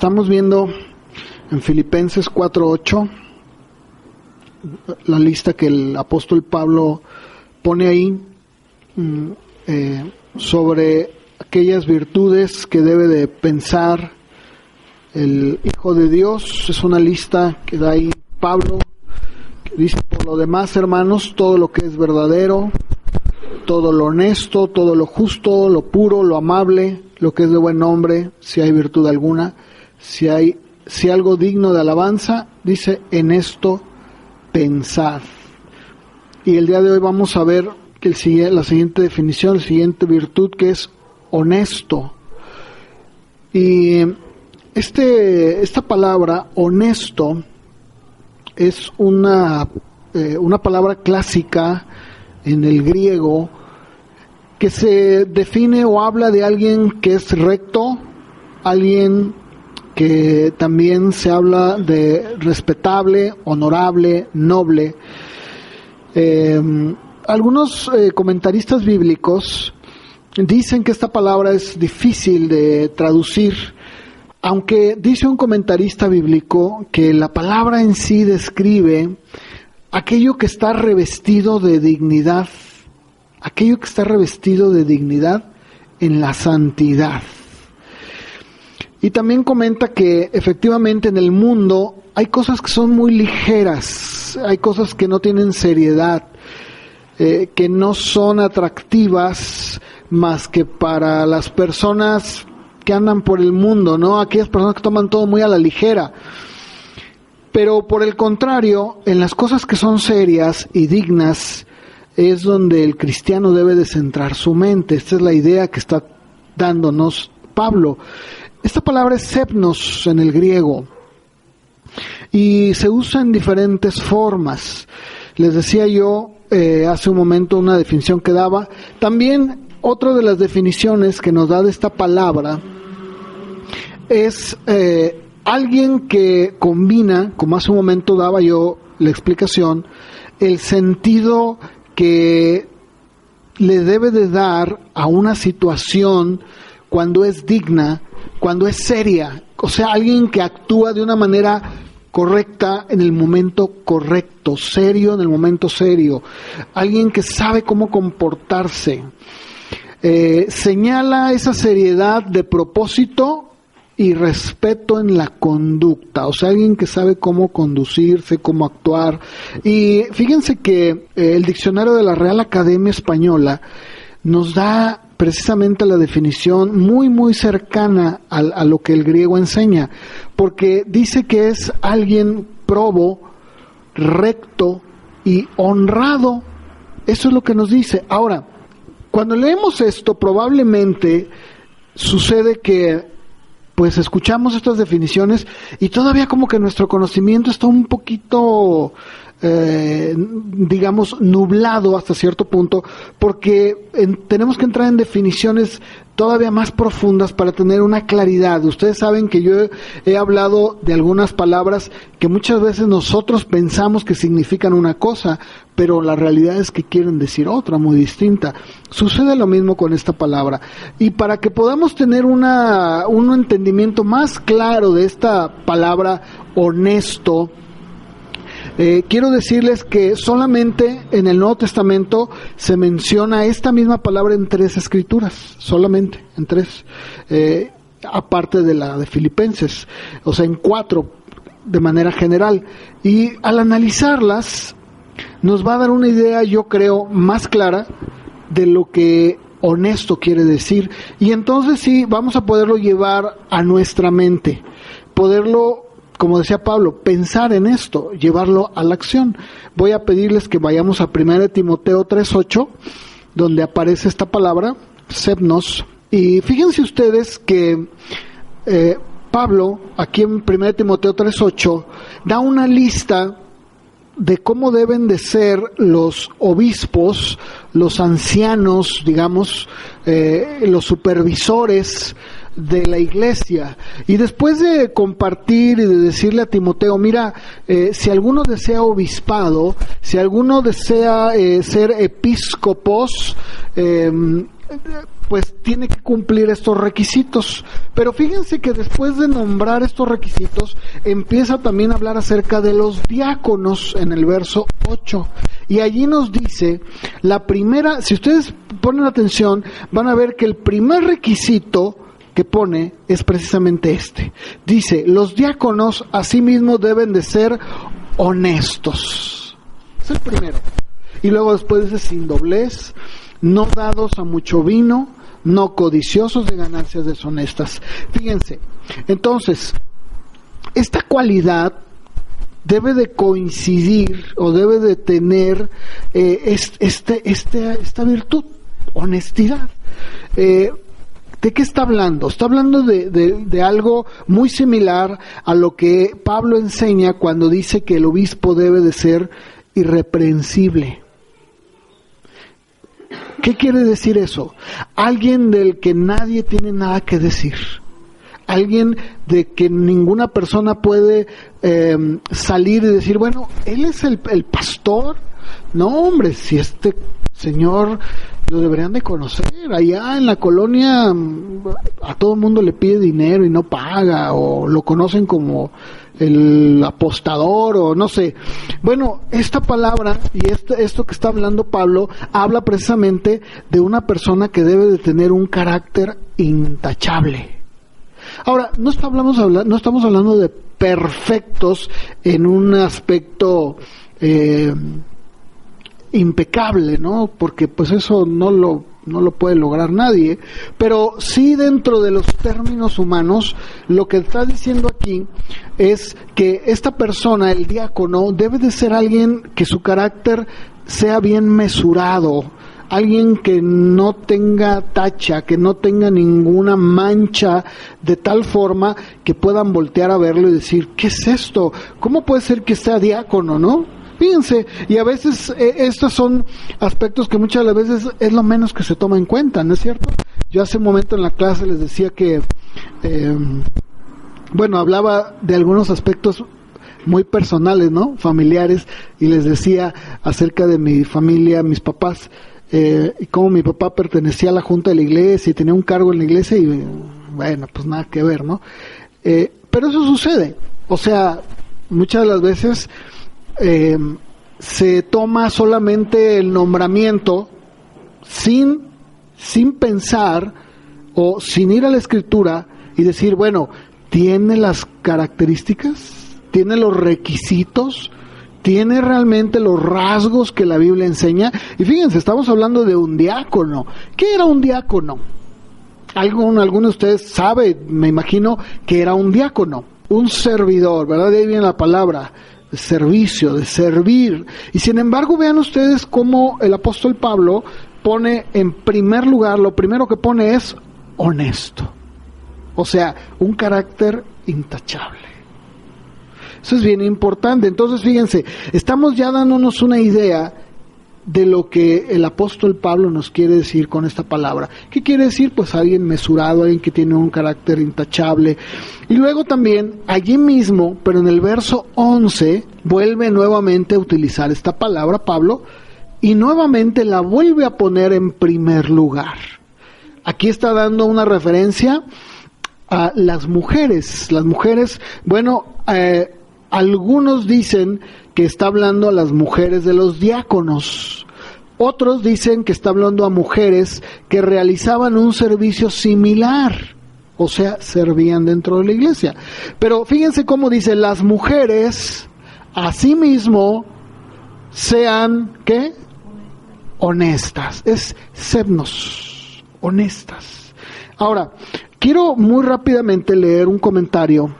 Estamos viendo en Filipenses 4:8 la lista que el apóstol Pablo pone ahí sobre aquellas virtudes que debe de pensar el Hijo de Dios. Es una lista que da ahí Pablo, que dice: por lo demás, hermanos, todo lo que es verdadero, todo lo honesto, todo lo justo, lo puro, lo amable, lo que es de buen nombre, si hay virtud alguna, si algo digno de alabanza, dice: en esto pensad. Y el día de hoy vamos a ver que la siguiente definición, la siguiente virtud, que es honesto. Y esta palabra honesto es una palabra clásica en el griego que se define o habla de alguien que es recto, alguien que también se habla de respetable, honorable, noble. Algunos comentaristas bíblicos dicen que esta palabra es difícil de traducir, aunque dice un comentarista bíblico que la palabra en sí describe aquello que está revestido de dignidad, aquello que está revestido de dignidad en la santidad. Y también comenta que efectivamente en el mundo hay cosas que son muy ligeras, hay cosas que no tienen seriedad, que no son atractivas más que para las personas que andan por el mundo, ¿no? Aquellas personas que toman todo muy a la ligera. Pero por el contrario, en las cosas que son serias y dignas es donde el cristiano debe de centrar su mente. Esta es la idea que está dándonos Pablo. Esta palabra es sepnos en el griego y se usa en diferentes formas. Les decía yo hace un momento una definición que daba. También otra de las definiciones que nos da de esta palabra es alguien que combina, como hace un momento daba yo la explicación, el sentido que le debe de dar a una situación cuando es digna, cuando es seria, o sea, alguien que actúa de una manera correcta en el momento correcto, serio en el momento serio, alguien que sabe cómo comportarse. Señala esa seriedad de propósito y respeto en la conducta, o sea, alguien que sabe cómo conducirse, cómo actuar. Y fíjense que el diccionario de la Real Academia Española nos da precisamente la definición muy muy cercana a lo que el griego enseña, porque dice que es alguien probo, recto y honrado. Eso es lo que nos dice. Ahora, cuando leemos esto, probablemente sucede que pues escuchamos estas definiciones y todavía como que nuestro conocimiento está un poquito digamos nublado hasta cierto punto, porque tenemos que entrar en definiciones todavía más profundas para tener una claridad. Ustedes saben que yo he hablado de algunas palabras que muchas veces nosotros pensamos que significan una cosa, pero la realidad es que quieren decir otra muy distinta. Sucede lo mismo con esta palabra. Y para que podamos tener un entendimiento más claro de esta palabra honesto, quiero decirles que solamente en el Nuevo Testamento se menciona esta misma palabra en 3 escrituras, solamente en 3, aparte de la de Filipenses, o sea en 4 de manera general. Y al analizarlas nos va a dar una idea, yo creo, más clara de lo que honesto quiere decir. Y entonces sí, vamos a poderlo llevar a nuestra mente, poderlo, como decía Pablo, pensar en esto, llevarlo a la acción. Voy a pedirles que vayamos a 1 Timoteo 3:8, donde aparece esta palabra, sepnos. Y fíjense ustedes que Pablo, aquí en 1 Timoteo 3:8, da una lista de cómo deben de ser los obispos, los ancianos, digamos, los supervisores de la iglesia. Y después de compartir y de decirle a Timoteo: mira, si alguno desea obispado, si alguno desea ser episcopos, pues tiene que cumplir estos requisitos. Pero fíjense que después de nombrar estos requisitos, empieza también a hablar acerca de los diáconos en el verso 8. Y allí nos dice, la primera, si ustedes ponen atención, van a ver que el primer requisito que pone es precisamente este. Dice, los diáconos asimismo deben de ser honestos. Es el primero. Y luego después dice, sin doblez, no dados a mucho vino, no codiciosos de ganancias deshonestas. Fíjense, entonces, esta cualidad debe de coincidir o debe de tener esta virtud, honestidad. ¿De qué está hablando? Está hablando de algo muy similar a lo que Pablo enseña cuando dice que el obispo debe de ser irreprensible. ¿Qué quiere decir eso? Alguien del que nadie tiene nada que decir. Alguien de que ninguna persona puede salir y decir, bueno, él es el pastor. No, hombre, si este señor lo deberían de conocer. Allá en la colonia a todo el mundo le pide dinero y no paga, o lo conocen como el apostador, o no sé. Bueno, esta palabra y esto que está hablando Pablo habla precisamente de una persona que debe de tener un carácter intachable. Ahora, no estamos hablando de perfectos en un aspecto impecable, ¿no? Porque pues eso no lo puede lograr nadie, pero sí dentro de los términos humanos, lo que está diciendo aquí es que esta persona, el diácono, debe de ser alguien que su carácter sea bien mesurado, alguien que no tenga tacha, que no tenga ninguna mancha, de tal forma que puedan voltear a verlo y decir, ¿qué es esto? ¿Cómo puede ser que sea diácono, no? Fíjense, y a veces estos son aspectos que muchas de las veces es lo menos que se toma en cuenta, ¿no es cierto? Yo hace un momento en la clase les decía que, hablaba de algunos aspectos muy personales, ¿no? Familiares, y les decía acerca de mi familia, mis papás, y cómo mi papá pertenecía a la junta de la iglesia y tenía un cargo en la iglesia y bueno, pues nada que ver, ¿no? Pero eso sucede, o sea, muchas de las veces se toma solamente el nombramiento sin pensar o sin ir a la escritura y decir, bueno, ¿tiene las características? ¿Tiene los requisitos? ¿Tiene realmente los rasgos que la Biblia enseña? Y fíjense, estamos hablando de un diácono. ¿Qué era un diácono? Alguno de ustedes sabe, me imagino, que era un diácono, un servidor, ¿verdad? De ahí viene la palabra, de servicio, de servir. Y sin embargo, vean ustedes cómo el apóstol Pablo pone en primer lugar, lo primero que pone es honesto. O sea, un carácter intachable. Eso es bien importante. Entonces, fíjense, estamos ya dándonos una idea de lo que el apóstol Pablo nos quiere decir con esta palabra. ¿Qué quiere decir? Pues alguien mesurado, alguien que tiene un carácter intachable. Y luego también, allí mismo, pero en el verso 11, vuelve nuevamente a utilizar esta palabra Pablo, y nuevamente la vuelve a poner en primer lugar. Aquí está dando una referencia a las mujeres. Las mujeres, algunos dicen que está hablando a las mujeres de los diáconos. Otros dicen que está hablando a mujeres que realizaban un servicio similar, o sea, servían dentro de la iglesia. Pero fíjense cómo dice, las mujeres, asimismo, sean, ¿qué? Honestas. Es sebnos, honestas. Ahora, quiero muy rápidamente leer un comentario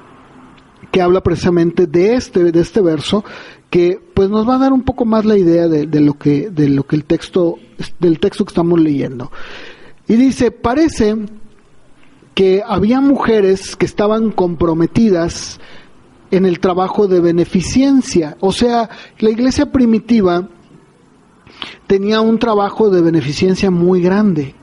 que habla precisamente de este verso, que pues nos va a dar un poco más la idea de lo que del texto que estamos leyendo. Y dice, parece que había mujeres que estaban comprometidas en el trabajo de beneficencia. O sea, la iglesia primitiva tenía un trabajo de beneficencia muy grande.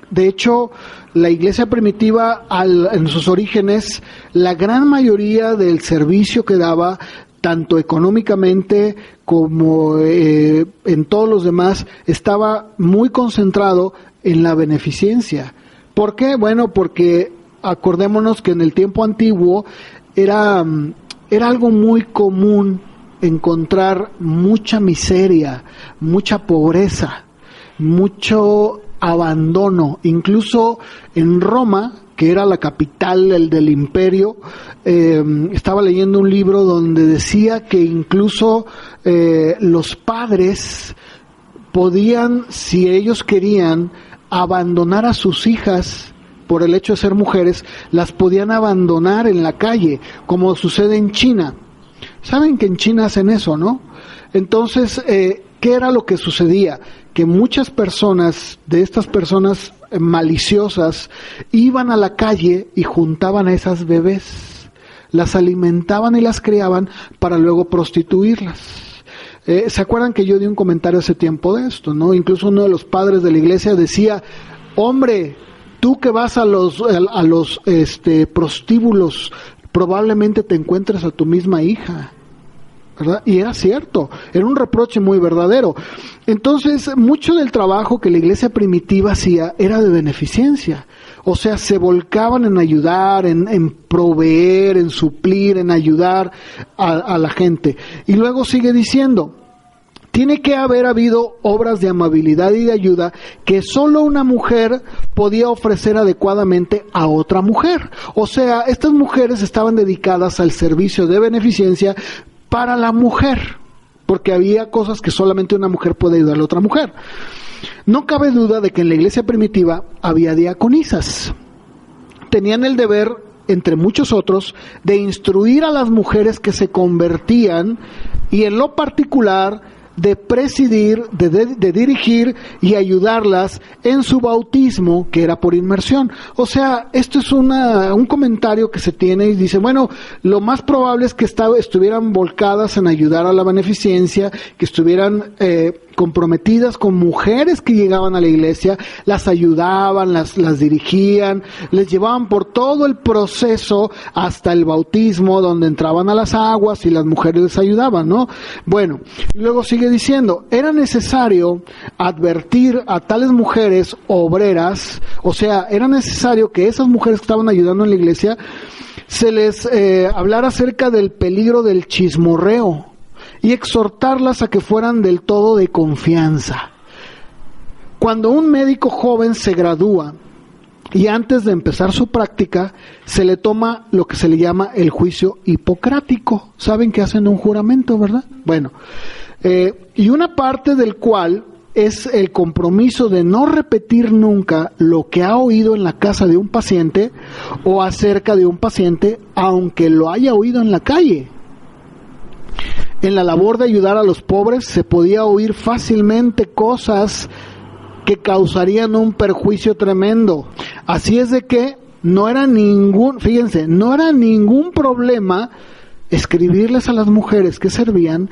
De hecho, la iglesia primitiva, en sus orígenes, la gran mayoría del servicio que daba tanto económicamente como en todos los demás, estaba muy concentrado en la beneficencia. ¿Por qué? Bueno, porque acordémonos que en el tiempo antiguo era algo muy común encontrar mucha miseria, mucha pobreza, mucho abandono. Incluso en Roma, que era la capital del imperio, estaba leyendo un libro donde decía que incluso los padres podían, si ellos querían, abandonar a sus hijas por el hecho de ser mujeres, las podían abandonar en la calle, como sucede en China. Saben que en China hacen eso, ¿no? Entonces, ¿qué era lo que sucedía? Que muchas personas, de estas personas maliciosas, iban a la calle y juntaban a esas bebés, las alimentaban y las criaban para luego prostituirlas. ¿Se acuerdan que yo di un comentario hace tiempo de esto, no? Incluso uno de los padres de la iglesia decía, hombre, tú que vas a los prostíbulos, probablemente te encuentres a tu misma hija, ¿verdad? Y era cierto, era un reproche muy verdadero. Entonces, mucho del trabajo que la iglesia primitiva hacía era de beneficencia. O sea, se volcaban en ayudar, en proveer, en suplir, en ayudar a la gente. Y luego sigue diciendo, tiene que haber habido obras de amabilidad y de ayuda que solo una mujer podía ofrecer adecuadamente a otra mujer. O sea, estas mujeres estaban dedicadas al servicio de beneficencia para la mujer, porque había cosas que solamente una mujer puede ayudar a la otra mujer. No cabe duda de que en la iglesia primitiva había diaconisas. Tenían el deber, entre muchos otros, de instruir a las mujeres que se convertían y en lo particular de presidir, de dirigir y ayudarlas en su bautismo, que era por inmersión. O sea, esto es un comentario que se tiene y dice, bueno, lo más probable es que estuvieran volcadas en ayudar a la beneficencia, que estuvieran comprometidas con mujeres que llegaban a la iglesia, las ayudaban, las dirigían, les llevaban por todo el proceso hasta el bautismo, donde entraban a las aguas y las mujeres les ayudaban, ¿no? Bueno, y luego sigue diciendo, era necesario advertir a tales mujeres obreras, o sea, era necesario que esas mujeres que estaban ayudando en la iglesia se les hablara acerca del peligro del chismorreo y exhortarlas a que fueran del todo de confianza. Cuando un médico joven se gradúa y antes de empezar su práctica se le toma lo que se le llama el juicio hipocrático. ¿Saben que hacen un juramento, verdad? Bueno, y una parte del cual es el compromiso de no repetir nunca lo que ha oído en la casa de un paciente o acerca de un paciente, aunque lo haya oído en la calle. En la labor de ayudar a los pobres se podía oír fácilmente cosas que causarían un perjuicio tremendo. Así es de que no era ningún problema escribirles a las mujeres que servían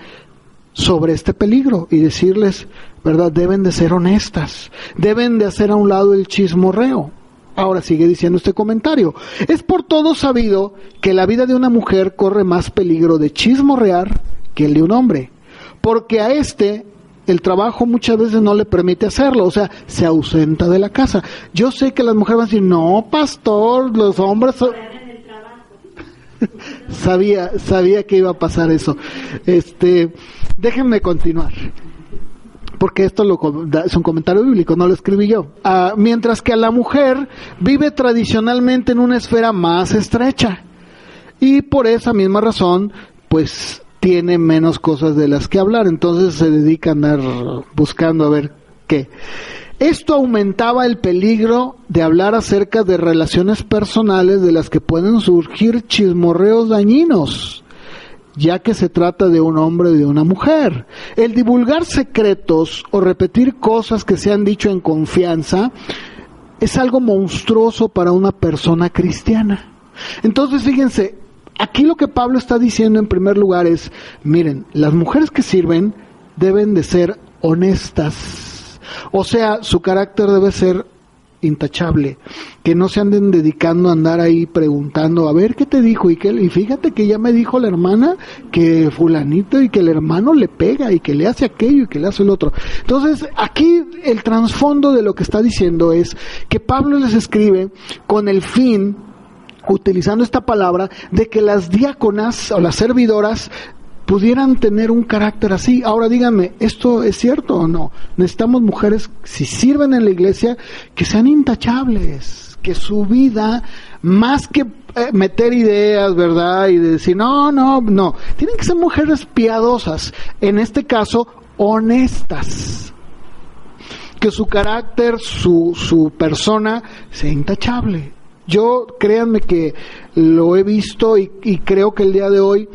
sobre este peligro y decirles, ¿verdad? Deben de ser honestas, deben de hacer a un lado el chismorreo. Ahora sigue diciendo este comentario. Es por todo sabido que la vida de una mujer corre más peligro de chismorrear que el de un hombre, porque a el trabajo muchas veces no le permite hacerlo, o sea, se ausenta de la casa. Yo sé que las mujeres van a decir, no, pastor, los hombres sabía que iba a pasar eso. Déjenme continuar, porque esto es un comentario bíblico, no lo escribí yo. Mientras que a la mujer vive tradicionalmente en una esfera más estrecha, y por esa misma razón, pues tiene menos cosas de las que hablar, entonces se dedica a andar buscando a ver qué. Esto aumentaba el peligro de hablar acerca de relaciones personales de las que pueden surgir chismorreos dañinos, ya que se trata de un hombre y de una mujer. El divulgar secretos o repetir cosas que se han dicho en confianza es algo monstruoso para una persona cristiana. Entonces, fíjense, aquí lo que Pablo está diciendo en primer lugar es, miren, las mujeres que sirven deben de ser honestas. O sea, su carácter debe ser intachable, que no se anden dedicando a andar ahí preguntando, a ver qué te dijo, y fíjate que ya me dijo la hermana que fulanito y que el hermano le pega y que le hace aquello y que le hace el otro. Entonces, aquí el trasfondo de lo que está diciendo es que Pablo les escribe con el fin, utilizando esta palabra, de que las diáconas o las servidoras pudieran tener un carácter así. Ahora díganme, ¿esto es cierto o no? Necesitamos mujeres, si sirven en la iglesia, que sean intachables, que su vida, más que meter ideas, ¿verdad? Y decir, no, tienen que ser mujeres piadosas, en este caso, honestas. Que su carácter, su persona sea intachable. Yo, créanme que lo he visto y creo que el día de hoy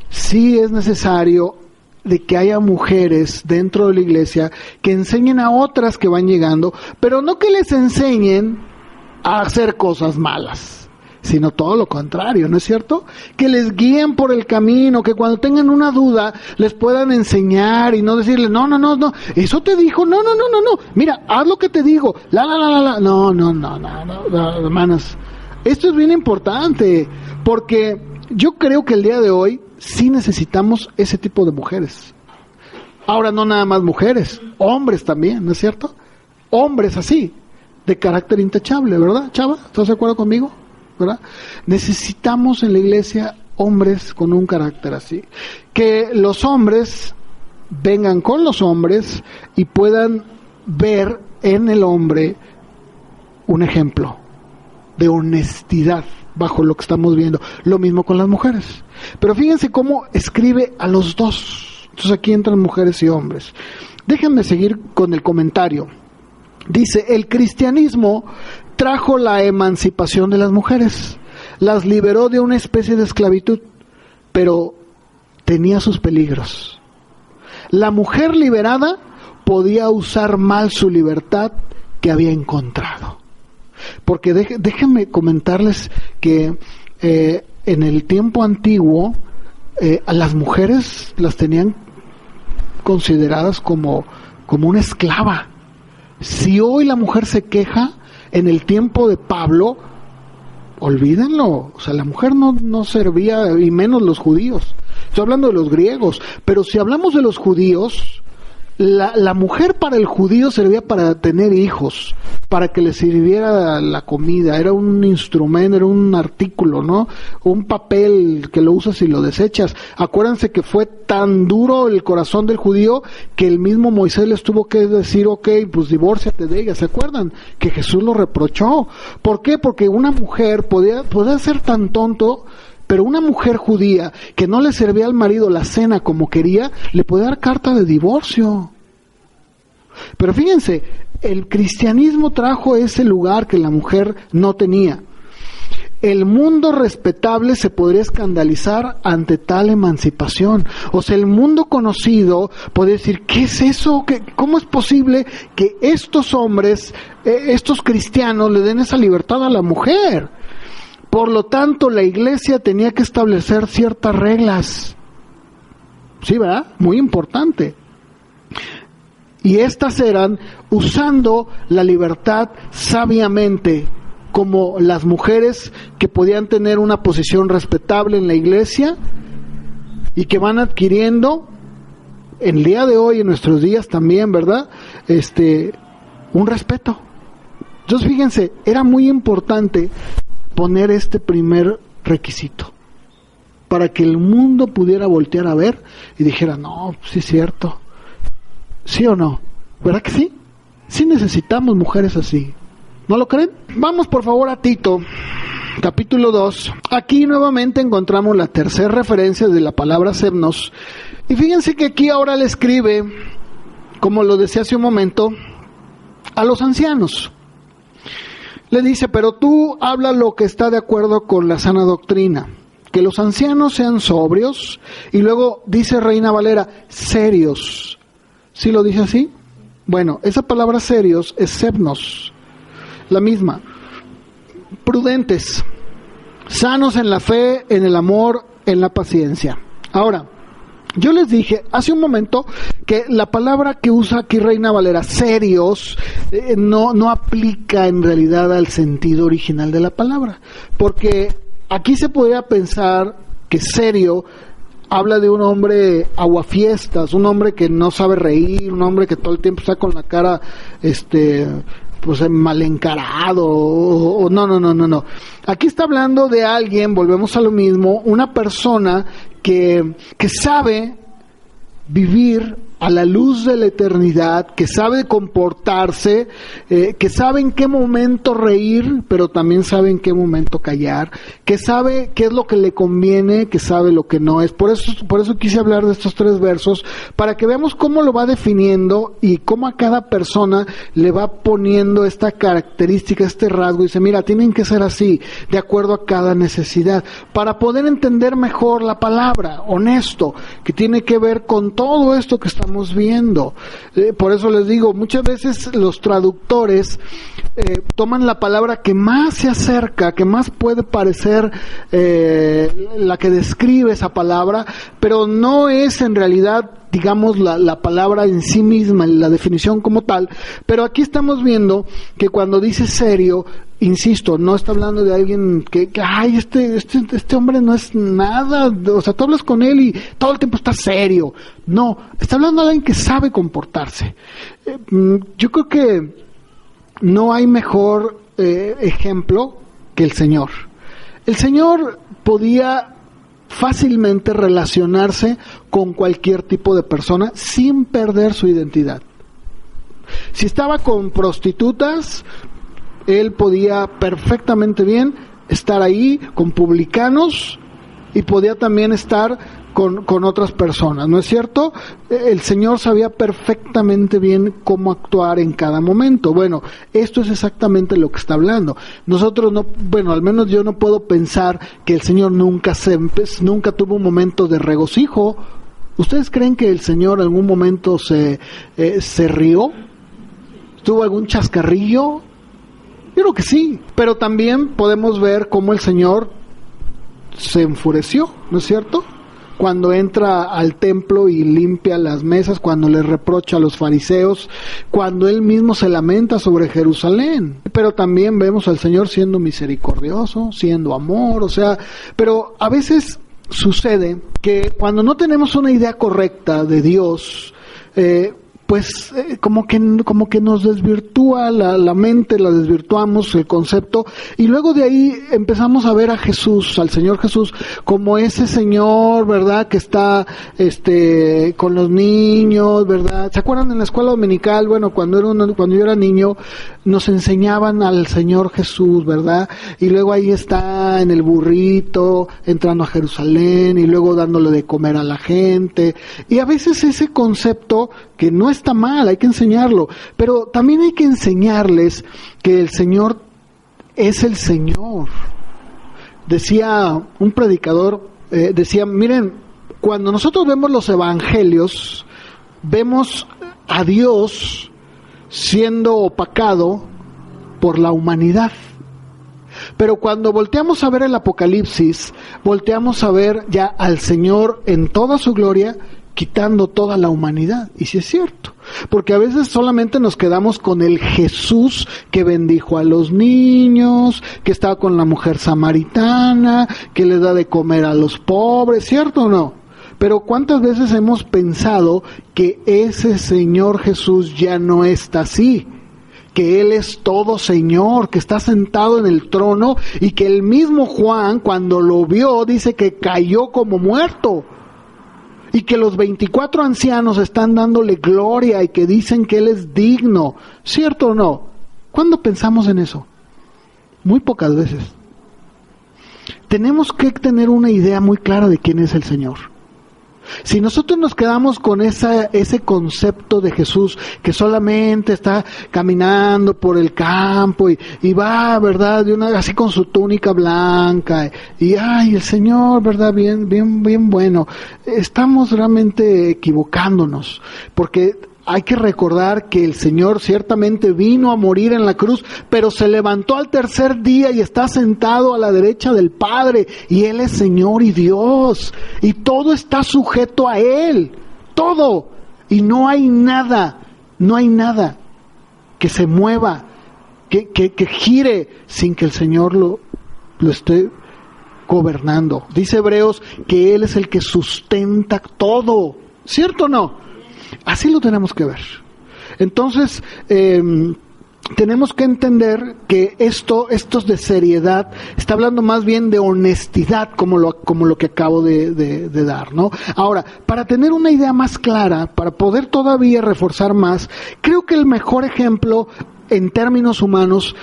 sí es necesario de que haya mujeres dentro de la iglesia que enseñen a otras que van llegando, pero no que les enseñen a hacer cosas malas, sino todo lo contrario, ¿no es cierto? Que les guíen por el camino, que cuando tengan una duda les puedan enseñar y no decirles, no, eso te dijo, no, mira, haz lo que te digo, no, hermanas, esto es bien importante, porque yo creo que el día de hoy sí necesitamos ese tipo de mujeres. Ahora no nada más mujeres, hombres también, ¿no es cierto? Hombres así, de carácter intachable, ¿verdad, Chava? ¿Estás de acuerdo conmigo? ¿Verdad? Necesitamos en la iglesia hombres con un carácter así. Que los hombres vengan con los hombres y puedan ver en el hombre un ejemplo de honestidad bajo lo que estamos viendo. Lo mismo con las mujeres. Pero fíjense cómo escribe a los dos. Entonces aquí entran mujeres y hombres. Déjenme seguir con el comentario. Dice, el cristianismo trajo la emancipación de las mujeres. Las liberó de una especie de esclavitud, pero tenía sus peligros. La mujer liberada podía usar mal su libertad que había encontrado. Porque déjenme comentarles que en el tiempo antiguo a las mujeres las tenían consideradas como una esclava. Si hoy la mujer se queja, en el tiempo de Pablo, olvídenlo, o sea, la mujer no servía, y menos los judíos. Estoy hablando de los griegos, pero si hablamos de los judíos, la mujer para el judío servía para tener hijos, para que le sirviera la comida, era un instrumento, era un artículo, ¿no? Un papel que lo usas y lo desechas. Acuérdense que fue tan duro el corazón del judío que el mismo Moisés les tuvo que decir, ok, pues divórciate de ella. ¿Se acuerdan? Que Jesús lo reprochó. ¿Por qué? Porque una mujer podía ser tan tonto, pero una mujer judía que no le servía al marido la cena como quería, le podía dar carta de divorcio. Pero fíjense, el cristianismo trajo ese lugar que la mujer no tenía. El mundo respetable se podría escandalizar ante tal emancipación. O sea, el mundo conocido podría decir, ¿qué es eso? ¿Cómo es posible que estos hombres, estos cristianos, le den esa libertad a la mujer? Por lo tanto, la iglesia tenía que establecer ciertas reglas. Sí, ¿verdad? Muy importante. Y estas eran usando la libertad sabiamente, como las mujeres que podían tener una posición respetable en la iglesia y que van adquiriendo en el día de hoy, en nuestros días también, ¿verdad? Un respeto. Entonces, fíjense, era muy importante poner este primer requisito para que el mundo pudiera voltear a ver y dijera, no, sí es cierto, sí o no, ¿verdad que sí? Sí necesitamos mujeres así, ¿no lo creen? Vamos por favor a Tito, capítulo 2. Aquí nuevamente encontramos la tercera referencia de la palabra semnos, y fíjense que aquí ahora le escribe, como lo decía hace un momento, a los ancianos. Le dice, pero tú habla lo que está de acuerdo con la sana doctrina, que los ancianos sean sobrios, y luego dice Reina Valera, serios. ¿Sí lo dice así? Bueno, esa palabra serios es semnos, la misma. Prudentes, sanos en la fe, en el amor, en la paciencia. Ahora, Yo les dije hace un momento que la palabra que usa aquí Reina Valera, serios, no aplica en realidad al sentido original de la palabra, porque aquí se podría pensar que serio habla de un hombre aguafiestas, un hombre que no sabe reír, un hombre que todo el tiempo está con la cara pues mal encarado, o no. Aquí está hablando de alguien, volvemos a lo mismo, una persona que sabe vivir a la luz de la eternidad, que sabe comportarse, que sabe en qué momento reír, pero también sabe en qué momento callar, que sabe qué es lo que le conviene, que sabe lo que no es. Por eso quise hablar de estos 3 versos, para que veamos cómo lo va definiendo y cómo a cada persona le va poniendo esta característica, este rasgo, y dice, mira, tienen que ser así, de acuerdo a cada necesidad, para poder entender mejor la palabra, honesto, que tiene que ver con todo esto que estamos viendo. Por eso les digo, muchas veces los traductores toman la palabra que más se acerca, que más puede parecer la que describe esa palabra, pero no es en realidad, digamos, la palabra en sí misma, la definición como tal. Pero aquí estamos viendo que cuando dice serio, insisto, no está hablando de alguien que ay, este hombre no es nada, o sea, tú hablas con él y todo el tiempo está serio. No, está hablando de alguien que sabe comportarse. Yo creo que no hay mejor ejemplo que el Señor. El Señor podía fácilmente relacionarse con cualquier tipo de persona sin perder su identidad. Si estaba con prostitutas, Él podía perfectamente bien estar ahí con publicanos y podía también estar con otras personas, ¿no es cierto? El Señor sabía perfectamente bien cómo actuar en cada momento. Bueno, esto es exactamente lo que está hablando. Nosotros no, bueno, al menos yo no puedo pensar que el Señor nunca tuvo un momento de regocijo. ¿Ustedes creen que el Señor en algún momento se rió? ¿Tuvo algún chascarrillo? Yo creo que sí, pero también podemos ver cómo el Señor se enfureció, ¿no es cierto? Cuando entra al templo y limpia las mesas, cuando le reprocha a los fariseos, cuando Él mismo se lamenta sobre Jerusalén. Pero también vemos al Señor siendo misericordioso, siendo amor, o sea, pero a veces sucede que cuando no tenemos una idea correcta de Dios, pues como que nos desvirtúa la mente, la desvirtuamos el concepto, y luego de ahí empezamos a ver a Jesús, al Señor Jesús, como ese Señor, ¿verdad?, que está con los niños, ¿verdad? ¿Se acuerdan en la escuela dominical? Bueno, cuando yo era niño, nos enseñaban al Señor Jesús, ¿verdad? Y luego ahí está en el burrito, entrando a Jerusalén, y luego dándole de comer a la gente, y a veces ese concepto, que no está mal, hay que enseñarlo, pero también hay que enseñarles que el Señor es el Señor. Decía un predicador, decía, miren, cuando nosotros vemos los evangelios, vemos a Dios siendo opacado por la humanidad. Pero cuando volteamos a ver el Apocalipsis, volteamos a ver ya al Señor en toda su gloria, quitando toda la humanidad. Y sí es cierto, porque a veces solamente nos quedamos con el Jesús que bendijo a los niños, que estaba con la mujer samaritana, que le da de comer a los pobres, ¿cierto o no? Pero ¿cuántas veces hemos pensado que ese Señor Jesús ya no está así? Que Él es todo Señor, que está sentado en el trono, y que el mismo Juan, cuando lo vio, dice que cayó como muerto. Y que los 24 ancianos están dándole gloria y que dicen que Él es digno. ¿Cierto o no? ¿Cuándo pensamos en eso? Muy pocas veces. Tenemos que tener una idea muy clara de quién es el Señor. Si nosotros nos quedamos con ese concepto de Jesús que solamente está caminando por el campo y va, ¿verdad?, así con su túnica blanca y ay, el Señor, ¿verdad?, bien bueno, estamos realmente equivocándonos, porque hay que recordar que el Señor ciertamente vino a morir en la cruz, pero se levantó al tercer día y está sentado a la derecha del Padre, y Él es Señor y Dios, y todo está sujeto a Él, todo, y no hay nada que se mueva, que gire sin que el Señor lo esté gobernando. Dice Hebreos que Él es el que sustenta todo, ¿cierto o no? Así lo tenemos que ver. Entonces, tenemos que entender que esto es de seriedad, está hablando más bien de honestidad, como lo que acabo de dar, ¿no? Ahora, para tener una idea más clara, para poder todavía reforzar más, creo que el mejor ejemplo en términos humanos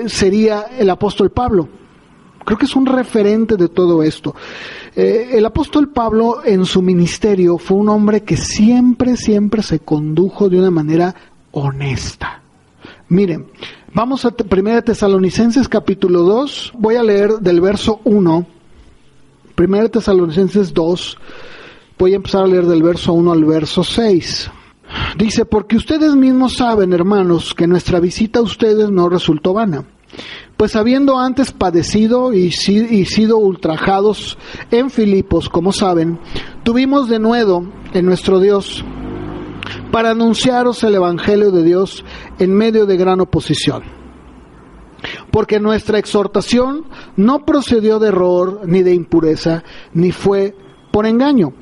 sería el apóstol Pablo. Creo que es un referente de todo esto. El apóstol Pablo en su ministerio fue un hombre que siempre se condujo de una manera honesta. Miren, vamos a 1 Tesalonicenses capítulo 2, voy a leer del verso 1, 1 Tesalonicenses 2, voy a empezar a leer del verso 1 al verso 6. Dice, porque ustedes mismos saben, hermanos, que nuestra visita a ustedes no resultó vana. Pues habiendo antes padecido y sido ultrajados en Filipos, como saben, tuvimos denuedo en nuestro Dios para anunciaros el Evangelio de Dios en medio de gran oposición. Porque nuestra exhortación no procedió de error, ni de impureza, ni fue por engaño,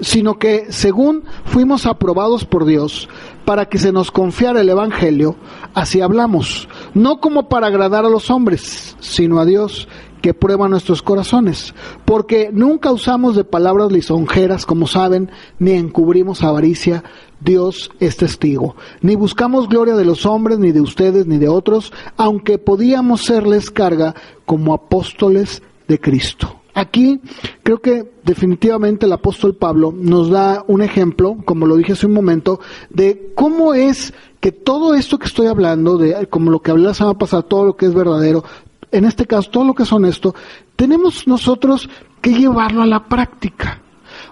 sino que según fuimos aprobados por Dios para que se nos confiara el Evangelio, así hablamos, no como para agradar a los hombres, sino a Dios, que prueba nuestros corazones, porque nunca usamos de palabras lisonjeras, como saben, ni encubrimos avaricia. Dios es testigo. Ni buscamos gloria de los hombres, ni de ustedes, ni de otros, aunque podíamos serles carga como apóstoles de Cristo. Aquí creo que definitivamente el apóstol Pablo nos da un ejemplo, como lo dije hace un momento, de cómo es que todo esto que estoy hablando, de como lo que hablé la semana pasada, todo lo que es verdadero, en este caso todo lo que es honesto, tenemos nosotros que llevarlo a la práctica.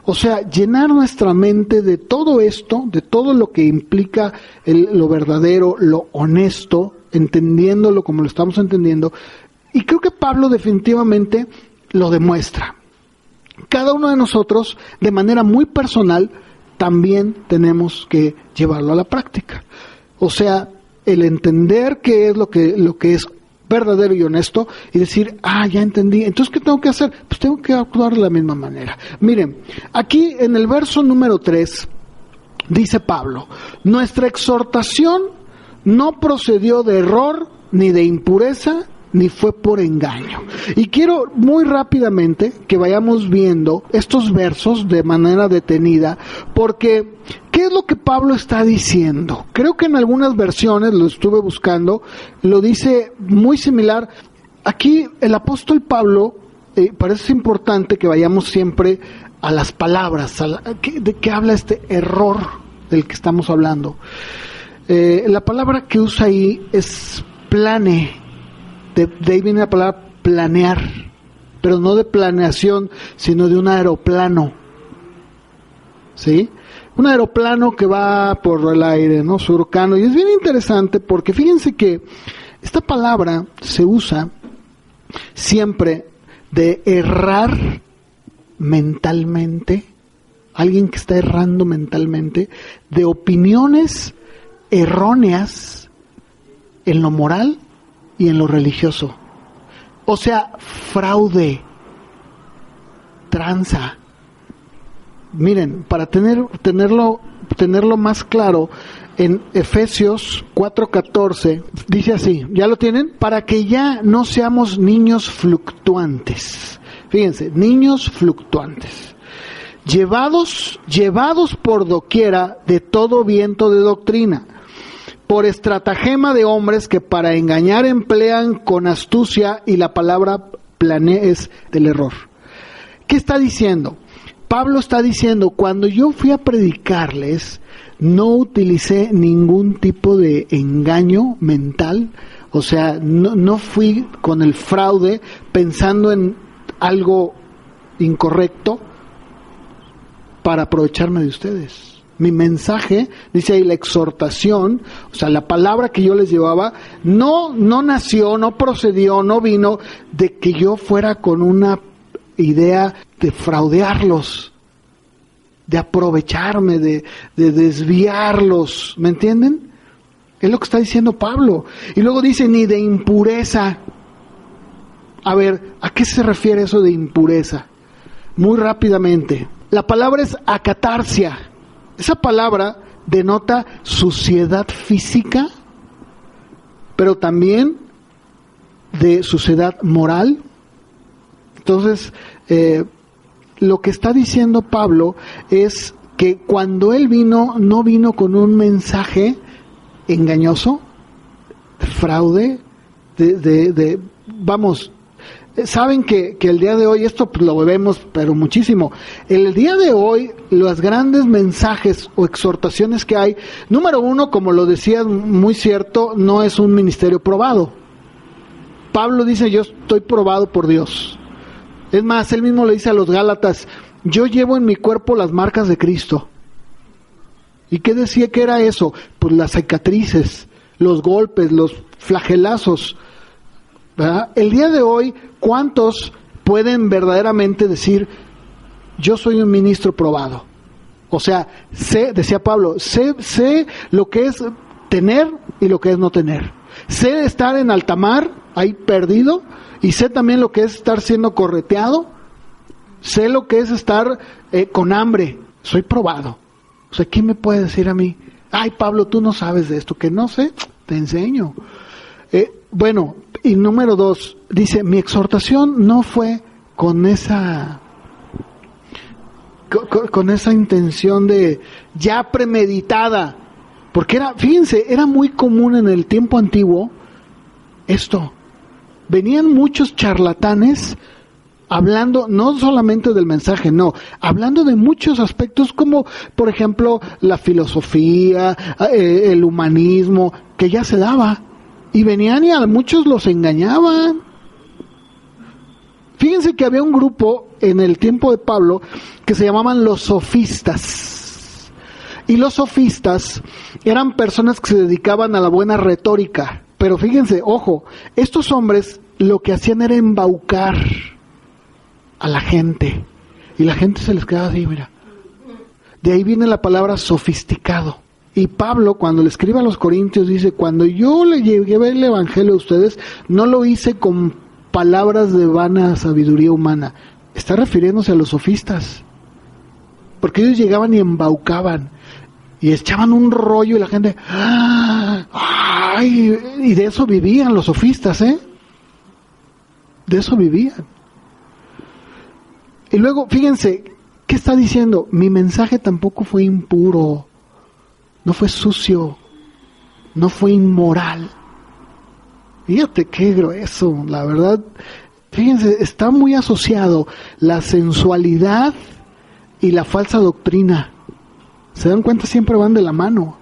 O sea, llenar nuestra mente de todo esto, de todo lo que implica lo verdadero, lo honesto, entendiéndolo como lo estamos entendiendo. Y creo que Pablo definitivamente lo demuestra. Cada uno de nosotros, de manera muy personal, también tenemos que llevarlo a la práctica. O sea, el entender qué es lo que es verdadero y honesto y decir, ya entendí, entonces ¿qué tengo que hacer? Pues tengo que actuar de la misma manera. Miren, aquí en el verso número 3, dice Pablo, nuestra exhortación no procedió de error, ni de impureza, ni fue por engaño. Y quiero muy rápidamente que vayamos viendo estos versos de manera detenida, porque ¿qué es lo que Pablo está diciendo? Creo que en algunas versiones, lo estuve buscando, lo dice muy similar. Aquí el apóstol Pablo, parece importante que vayamos siempre a las palabras, de qué habla este error del que estamos hablando. La palabra que usa ahí es plane. De ahí viene la palabra planear, pero no de planeación, sino de un aeroplano, ¿sí? Un aeroplano que va por el aire, ¿no? Surcano, y es bien interesante porque fíjense que esta palabra se usa siempre de errar mentalmente, alguien que está errando mentalmente, de opiniones erróneas en lo moral y en lo religioso. O sea, fraude, tranza. Miren, para tenerlo más claro, en Efesios 4:14 dice así, ¿ya lo tienen? Para que ya no seamos niños fluctuantes. Fíjense, niños fluctuantes. Llevados por doquiera de todo viento de doctrina, por estratagema de hombres que para engañar emplean con astucia, y la palabra planea es del error. ¿Qué está diciendo? Pablo está diciendo, cuando yo fui a predicarles, no utilicé ningún tipo de engaño mental, o sea, no fui con el fraude pensando en algo incorrecto, para aprovecharme de ustedes. Mi mensaje, dice ahí la exhortación, o sea, la palabra que yo les llevaba, no nació, no procedió, no vino de que yo fuera con una idea de fraudearlos, de aprovecharme, de desviarlos, ¿me entienden? Es lo que está diciendo Pablo. Y luego dice, ni de impureza. A ver, ¿a qué se refiere eso de impureza? Muy rápidamente. La palabra es acatarsia. Esa palabra denota suciedad física, pero también de suciedad moral. Entonces, lo que está diciendo Pablo es que cuando él vino, no vino con un mensaje engañoso, fraude, vamos, saben que el día de hoy, esto pues lo vemos pero muchísimo, el día de hoy los grandes mensajes o exhortaciones que hay, número uno, como lo decía muy cierto, no es un ministerio probado. Pablo dice, yo estoy probado por Dios. Es más, él mismo le dice a los Gálatas, yo llevo en mi cuerpo las marcas de Cristo. ¿Y qué decía que era eso? Pues las cicatrices, los golpes, los flagelazos, ¿verdad? El día de hoy, ¿cuántos pueden verdaderamente decir, yo soy un ministro probado? O sea, sé, decía Pablo, sé lo que es tener y lo que es no tener. Sé estar en alta mar, ahí perdido, y sé también lo que es estar siendo correteado. Sé lo que es estar con hambre. Soy probado. O sea, ¿quién me puede decir a mí? Ay, Pablo, tú no sabes de esto. Que no sé, te enseño. Bueno, y número 2, dice, mi exhortación no fue con esa intención de ya premeditada. Porque fíjense, era muy común en el tiempo antiguo esto. Venían muchos charlatanes hablando no solamente del mensaje, no, hablando de muchos aspectos como, por ejemplo, la filosofía, el humanismo, que ya se daba. Y venían y a muchos los engañaban. Fíjense que había un grupo en el tiempo de Pablo que se llamaban los sofistas. Y los sofistas eran personas que se dedicaban a la buena retórica. Pero fíjense, ojo, estos hombres lo que hacían era embaucar a la gente. Y la gente se les quedaba así, mira. De ahí viene la palabra sofisticado. Y Pablo, cuando le escribe a los Corintios, dice, cuando yo le llevé el evangelio a ustedes, no lo hice con palabras de vana sabiduría humana. Está refiriéndose a los sofistas. Porque ellos llegaban y embaucaban. Y echaban un rollo y la gente... ¡Ay! Y de eso vivían los sofistas, ¿eh? De eso vivían. Y luego, fíjense, ¿qué está diciendo? Mi mensaje tampoco fue impuro. No fue sucio. No fue inmoral. Fíjate qué grueso, la verdad. Fíjense, está muy asociado la sensualidad y la falsa doctrina. ¿Se dan cuenta? Siempre van de la mano.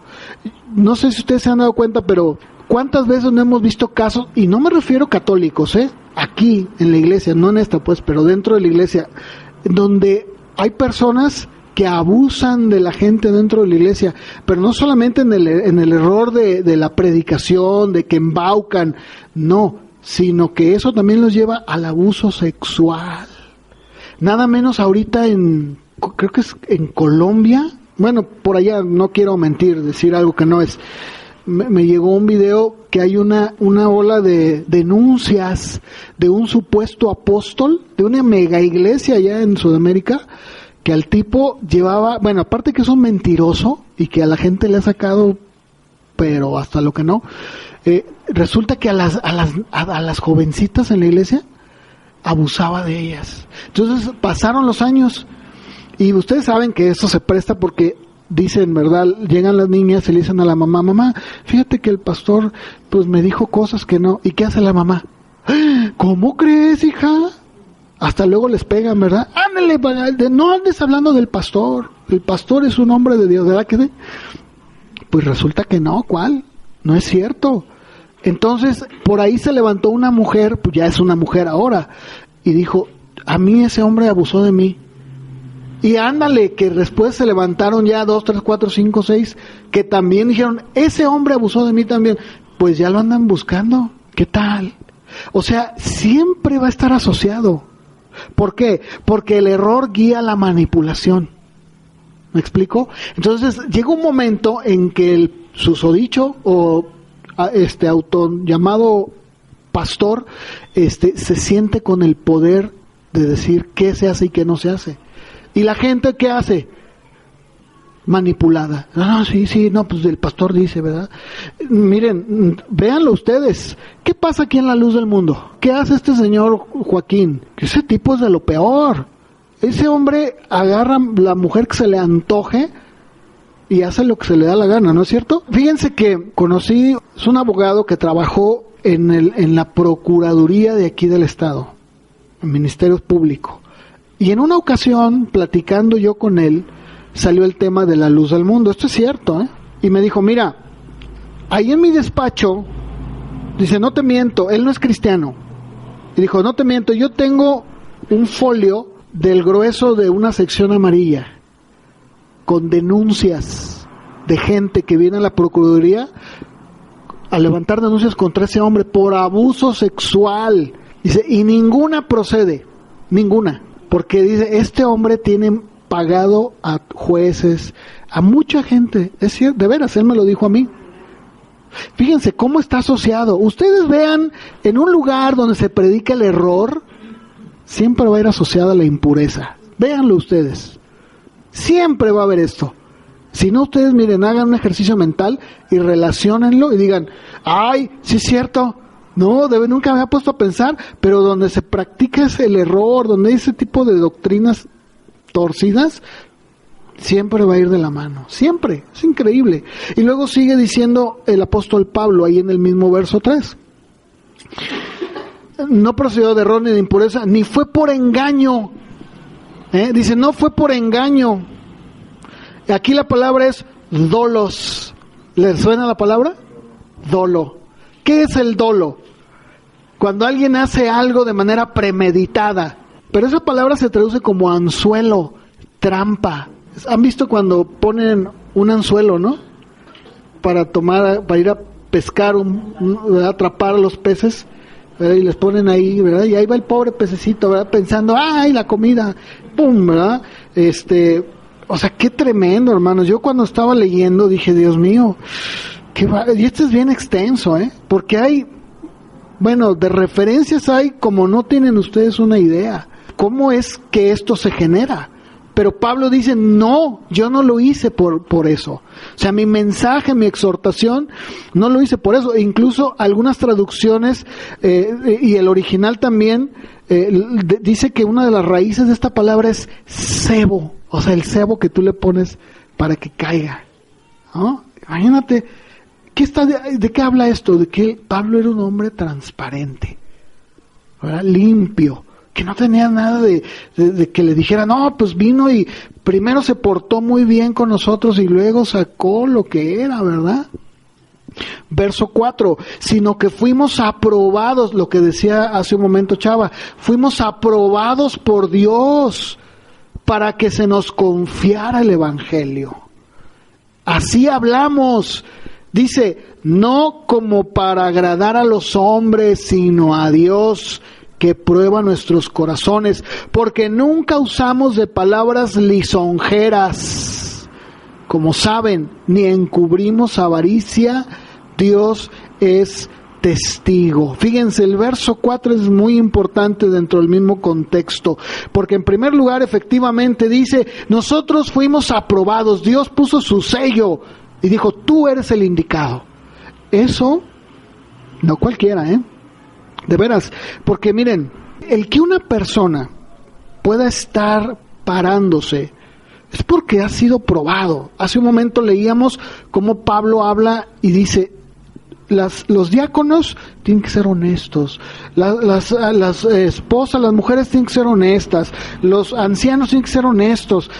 No sé si ustedes se han dado cuenta, pero ¿cuántas veces no hemos visto casos? Y no me refiero a católicos, aquí en la iglesia, no en esta pues, pero dentro de la iglesia, donde hay personas que abusan de la gente dentro de la iglesia, pero no solamente en el error de la predicación, de que embaucan, no, sino que eso también los lleva al abuso sexual. Nada menos ahorita creo que es en Colombia, bueno, por allá, no quiero mentir, decir algo que no es. Me llegó un video que hay una ola de denuncias de un supuesto apóstol de una mega iglesia allá en Sudamérica, que al tipo llevaba, bueno, aparte que es un mentiroso y que a la gente le ha sacado, pero hasta lo que no, resulta que a las jovencitas en la iglesia abusaba de ellas. Entonces pasaron los años y ustedes saben que eso se presta porque dicen, ¿verdad? Llegan las niñas y le dicen a la mamá, mamá, fíjate que el pastor pues me dijo cosas que no. ¿Y qué hace la mamá? ¿Cómo crees, hija? Hasta luego les pegan, ¿verdad? Ándale, no andes hablando del pastor. El pastor es un hombre de Dios, ¿verdad que sí? Pues resulta que no, ¿cuál? No es cierto. Entonces, por ahí se levantó una mujer, pues ya es una mujer ahora, y dijo, a mí ese hombre abusó de mí. Y ándale, que después se levantaron ya 2, 3, 4, 5, 6, que también dijeron, ese hombre abusó de mí también. Pues ya lo andan buscando. ¿Qué tal? O sea, siempre va a estar asociado. ¿Por qué? Porque el error guía la manipulación. ¿Me explico? Entonces llega un momento en que el susodicho o llamado pastor se siente con el poder de decir qué se hace y qué no se hace. ¿Y la gente qué hace? Manipulada. Pues el pastor dice, ¿verdad? Miren, véanlo ustedes. ¿Qué pasa aquí en La Luz del Mundo? ¿Qué hace este señor Joaquín? Que ese tipo es de lo peor. Ese hombre agarra la mujer que se le antoje y hace lo que se le da la gana, ¿no es cierto? Fíjense que conocí, es un abogado que trabajó en la Procuraduría de aquí del Estado, en Ministerios Públicos. Y en una ocasión, platicando yo con él, salió el tema de La Luz del Mundo. Esto es cierto, ¿eh? Y me dijo, mira, ahí en mi despacho, dice, no te miento, él no es cristiano. Y dijo, no te miento, yo tengo un folio del grueso de una sección amarilla, con denuncias de gente que viene a la Procuraduría a levantar denuncias contra ese hombre por abuso sexual. Dice, y ninguna procede, ninguna. Porque dice, este hombre tiene pagado a jueces, a mucha gente. Es cierto, de veras, él me lo dijo a mí. Fíjense cómo está asociado. Ustedes vean, en un lugar donde se predica el error, siempre va a ir asociada la impureza. Véanlo ustedes. Siempre va a haber esto. Si no, ustedes miren, hagan un ejercicio mental y relaciónenlo y digan, ay, sí es cierto. No, nunca me había puesto a pensar, pero donde se practica ese el error, donde hay ese tipo de doctrinas torcidas, siempre va a ir de la mano, siempre, es increíble. Y luego sigue diciendo el apóstol Pablo, ahí en el mismo verso 3. No procedió de error ni de impureza, ni fue por engaño. Dice, no fue por engaño. Aquí la palabra es dolos. ¿Les suena la palabra? Dolo. ¿Qué es el dolo? Cuando alguien hace algo de manera premeditada. Pero esa palabra se traduce como anzuelo, trampa. ¿Han visto cuando ponen un anzuelo, no? Para ir a pescar, atrapar a los peces, ¿verdad? Y les ponen ahí, ¿verdad? Y ahí va el pobre pececito, ¿verdad? Pensando, ¡ay, la comida! ¡Pum! ¿Verdad? O sea, qué tremendo, hermanos. Yo cuando estaba leyendo dije, Dios mío, y esto es bien extenso, porque hay, de referencias hay como no tienen ustedes una idea. ¿Cómo es que esto se genera? Pero Pablo dice, no, yo no lo hice por eso. O sea, mi mensaje, mi exhortación, no lo hice por eso. E incluso algunas traducciones, y el original también, dice que una de las raíces de esta palabra es cebo. O sea, el cebo que tú le pones para que caiga, ¿no? Imagínate, ¿de qué habla esto? De que Pablo era un hombre transparente, ¿verdad? Limpio, que no tenía nada de que le dijera, no, pues vino y primero se portó muy bien con nosotros y luego sacó lo que era, ¿verdad? Verso 4, sino que fuimos aprobados, lo que decía hace un momento Chava, fuimos aprobados por Dios para que se nos confiara el Evangelio. Así hablamos, dice, no como para agradar a los hombres, sino a Dios, que prueba nuestros corazones, porque nunca usamos de palabras lisonjeras, como saben, ni encubrimos avaricia. Dios es testigo. Fíjense, el verso 4 es muy importante dentro del mismo contexto, porque en primer lugar efectivamente dice, nosotros fuimos aprobados, Dios puso su sello y dijo, tú eres el indicado. Eso, no cualquiera, de veras, porque miren, el que una persona pueda estar parándose es porque ha sido probado. Hace un momento leíamos cómo Pablo habla y dice, los diáconos tienen que ser honestos, las esposas, las mujeres tienen que ser honestas, los ancianos tienen que ser honestos.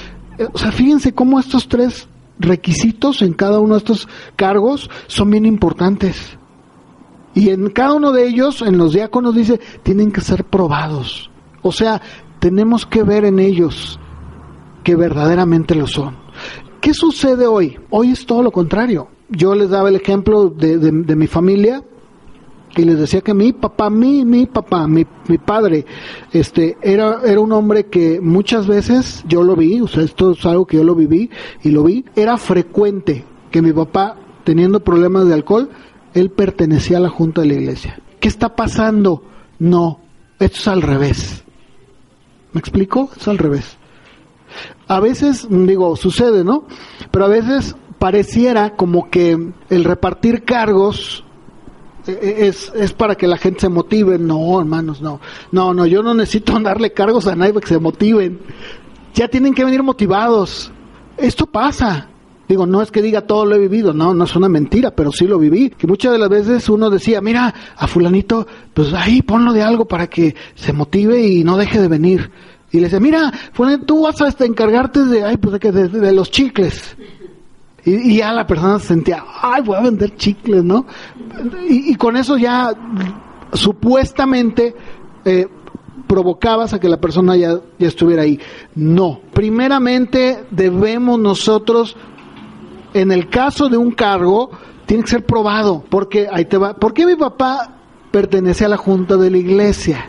O sea, fíjense cómo estos tres requisitos en cada uno de estos cargos son bien importantes. Y en cada uno de ellos, en los diáconos dice, tienen que ser probados. O sea, tenemos que ver en ellos que verdaderamente lo son. ¿Qué sucede hoy? Hoy es todo lo contrario. Yo les daba el ejemplo de mi familia y les decía que mi padre, era un hombre que muchas veces yo lo vi, o sea, esto es algo que yo lo viví y lo vi, era frecuente que mi papá, teniendo problemas de alcohol, él pertenecía a la junta de la iglesia. ¿Qué está pasando? No, esto es al revés. ¿Me explico? Es al revés. A veces, sucede, ¿no? Pero a veces pareciera como que el repartir cargos es para que la gente se motive. No, hermanos, no, yo no necesito darle cargos a nadie para que se motiven. Ya tienen que venir motivados. Esto pasa. No es que diga todo lo he vivido, no es una mentira, pero sí lo viví. Que muchas de las veces uno decía, mira, a fulanito, pues ahí ponlo de algo para que se motive y no deje de venir. Y le decía, mira, fulanito, tú vas a encargarte de los chicles. Y ya la persona se sentía, voy a vender chicles, ¿no? Y con eso ya supuestamente provocabas a que la persona ya estuviera ahí. No, primeramente debemos nosotros, en el caso de un cargo, tiene que ser probado, porque ahí te va. ¿Por qué mi papá pertenece a la junta de la iglesia?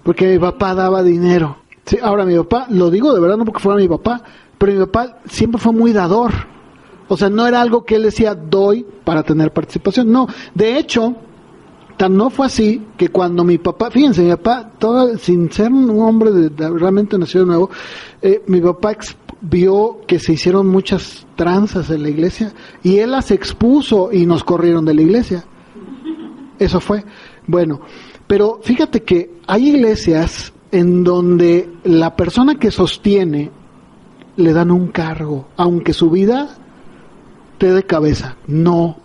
Porque mi papá daba dinero. Sí, ahora mi papá, lo digo de verdad, no porque fuera mi papá, pero mi papá siempre fue muy dador. O sea, no era algo que él decía, doy para tener participación. No, de hecho, tan no fue así que cuando mi papá, fíjense, mi papá, sin ser un hombre realmente nacido de nuevo, mi papá vio que se hicieron muchas tranzas en la iglesia y él las expuso y nos corrieron de la iglesia. Eso fue. Bueno, pero fíjate que hay iglesias en donde la persona que sostiene le dan un cargo, aunque su vida te dé cabeza. No,